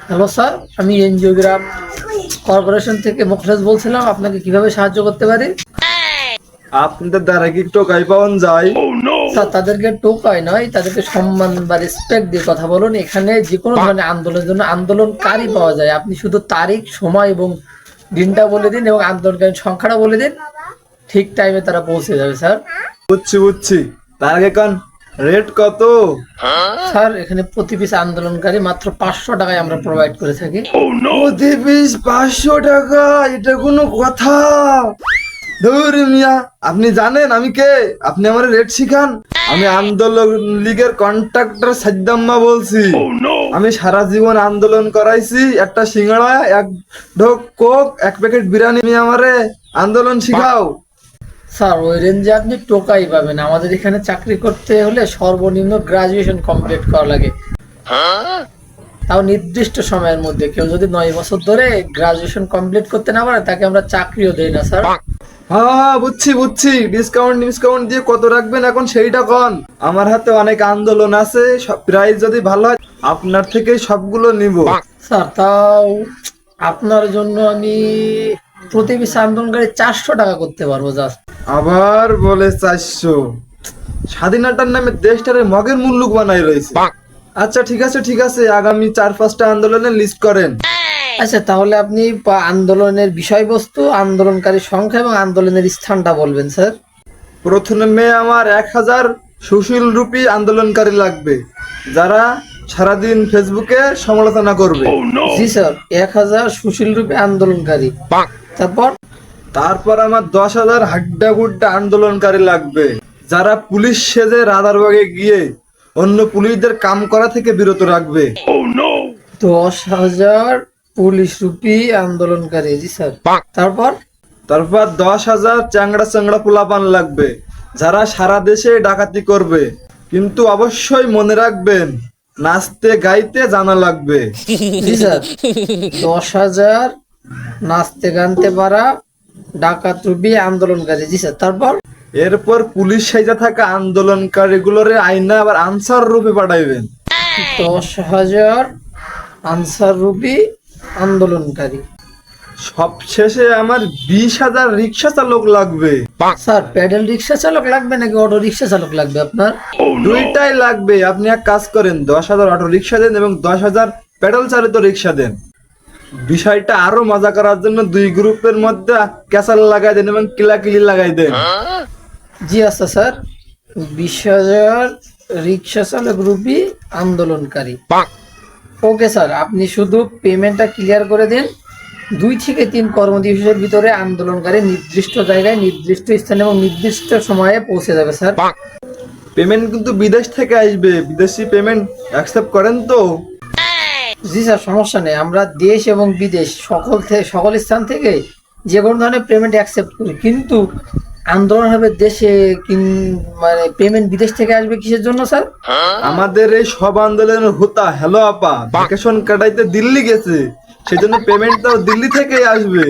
Hello sir, আমি NGO গ্রাম corporation থেকে মুখলেস বলছিলাম। আপনাকে কিভাবে সাহায্য করতে পারি? আপনাদের দ্বারা কি টোকাই পাওয়া যায়? স্যার, তাদেরকে টোকাই নয়, তাদেরকে সম্মান বা রেসপেক্ট দিয়ে কথা বলুন। এখানে যে কোনো ধরনের আন্দোলনের জন্য আন্দোলনকারী পাওয়া যায়। আপনি শুধু তারিখ, সময় এবং দিনটা বলে দিন এবং আন্দোলনকারীর সংখ্যাটা বলে দিন, ঠিক টাইমে তারা পৌঁছে যাবে স্যার। বুঝছি। তার আগে কান রেট কত? স্যার, এখানে প্রতি পিস আন্দোলনকারী মাত্র 500 টাকায় আমরা প্রোভাইড করে থাকি। প্রতি পিস 500 টাকা? এটা কোনো কথা? ধুর মিয়া, আপনি জানেন আমি কে? আপনি আমার রেট শিখান। আমি আন্দোলন লীগের কন্ট্রাক্টর সাদ্দাম্মা বলছি। আমি সারা জীবন আন্দোলন করাইছি। একটা সিঙ্গাড়া, এক ঢোক কোক, এক প্যাকেট বিরিয়ানি নিয়ে আমারে আন্দোলন শিখাও। স্যার, ওই রেঞ্জে আপনি টোকাই পাবেন। আমাদের এখানে চাকরি করতে হলে সর্বনিম্ন গ্রাজুয়েশন কমপ্লিট করা লাগে, তাও নির্দিষ্ট সময়ের মধ্যে। কেউ যদি 9 বছর ধরে গ্রাজুয়েশন কমপ্লিট করতে না পারে, তাকে আমরা চাকরিও দেই না স্যার। হ্যাঁ, বুঝছি। ডিসকাউন্ট দিয়ে কত রাখবেন এখন সেইটা কন। আমার হাতে অনেক আন্দোলন আছে, সব প্রাইস যদি ভালো হয় আপনার থেকেই সবগুলো নিব। স্যার, তাও আপনার জন্য আমি প্রতি পিস আন্দোলনকারী 400 টাকা করতে পারবো জাস্ট। আবার বলে 400? স্বাধীনতার নামে দেশটারে মগের মুল্লুক বানাই রয়েছে। আচ্ছা, ঠিক আছে, আগামী 4-5টা আন্দোলনের লিস্ট করেন। আচ্ছা, তাহলে আপনি আন্দোলনের বিষয়বস্তু, আন্দোলনকারীর সংখ্যা এবং আন্দোলনের স্থানটা বলবেন স্যার। প্রথমে আমার 1000 সুশীল রূপী আন্দোলনকারী লাগবে, যারা সারাদিন ফেসবুকে সমালোচনা করবে। জি স্যার, 1000 সুশীল রূপে আন্দোলনকারী। তারপর আমার 10,000 হাড্ডা গুড্ডা আন্দোলনকারী লাগবে, যারা পুলিশ সেজে রাজারবাগে গিয়ে অন্য পুলিশদের কাম করা থেকে বিরত রাখবে। 10,000 পুলিশ রূপী আন্দোলনকারী। জি স্যার। তারপর 10,000 চ্যাংড়া পোলাপান লাগবে, যারা সারা দেশে ডাকাতি করবে। কিন্তু অবশ্যই মনে রাখবেন, নাচতে গাইতে জানা লাগবে। জি স্যার, 10,000 নাচতে গানতে পারা ডাকাত রূপী আন্দোলনকারী। জি স্যার। তারপর এরপর পুলিশ সাইজা থাকা আন্দোলনকারী গুলোরে আইনা আবার আনসার রূপে পাঠাইবেন। 10,000 আনসার রূপী আন্দোলনকারী। সবশেষে আমার 20,000 রিক্সা চালক লাগবে। স্যার, প্যাডেল রিক্সা চালক লাগবে নাকি অটো রিক্সা চালক লাগবে আপনার? দুইটাই লাগবে। আপনি এক কাজ করেন, 10,000 অটো রিক্সা দেন এবং 10,000 প্যাডেল চালিত রিক্সা দেন। বিষয়টা আরো মজা করার জন্য দুই গ্রুপের মধ্যে ক্যাসাল লাগাই দেন এবং কিলাকিলি লাগাই দেন। জি আচ্ছা স্যার, 20,000 রিক্সা চালক রূপী আন্দোলনকারী। ওকে স্যার, আপনি শুধু পেমেন্টটা ক্লিয়ার করে দিন। 2 থেকে 3 কর্মদিবসের ভিতরে আন্দোলনকারী নির্দিষ্ট জায়গায়, নির্দিষ্ট স্থানে এবং নির্দিষ্ট সময়ে পৌঁছে যাবে স্যার। পেমেন্ট কিন্তু বিদেশ থেকে আসবে। বিদেশি পেমেন্ট অ্যাকসেপ্ট করেন তো? জি স্যার, সমস্যা নেই। আমরা দেশ এবং বিদেশ সকল স্থান থেকে যে কোনো ধরনের পেমেন্ট অ্যাকসেপ্ট করি, কিন্তু আন্দোলন হবে দেশে, মানে পেমেন্ট বিদেশ থেকে আসবে কিসের জন্য স্যার? আমাদের এই সব আন্দোলনের হোতা হ্যালো আপা ভ্যাকেশন কাটাইতে দিল্লি গেছে, সেজন্য পেমেন্টটাও দিল্লি থেকেই আসবে।